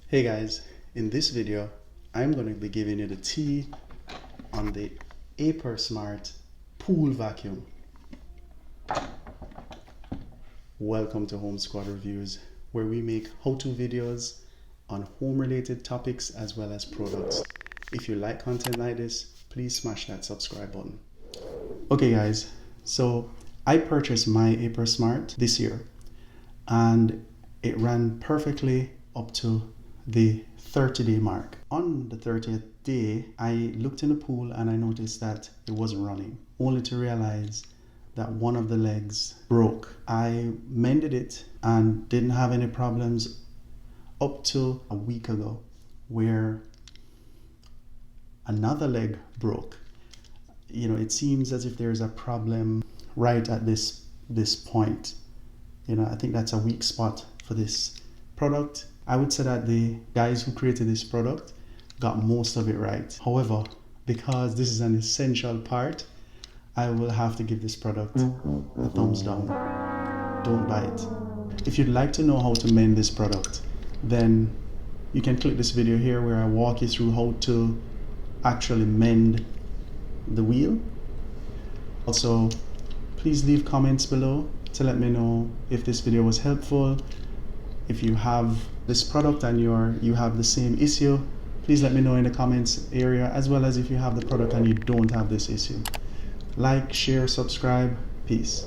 Hey guys, in this video, I'm going to be giving you the tea on the Aiper Smart Pool Vacuum. Welcome to Home Squad Reviews, where we make how-to videos on home-related topics as well as products. If you like content like this, please smash that subscribe button. Okay guys, so I purchased my Aiper Smart this year and it ran perfectly up to the 30-day mark. On the 30th day, I looked in the pool and I noticed that it wasn't running, only to realize that one of the legs broke. I mended it and didn't have any problems up to a week ago, where another leg broke. You know, it seems as if there's a problem right at this point. You know, I think that's a weak spot for this product. I would say that the guys who created this product got most of it right. However, because this is an essential part, I will have to give this product a thumbs down. Don't buy it. If you'd like to know how to mend this product, then you can click this video here where I walk you through how to actually mend the wheel. Also, please leave comments below to let me know if this video was helpful. If you have this product and you have the same issue, please let me know in the comments area, as well as if you have the product and you don't have this issue. Like, share, subscribe. Peace.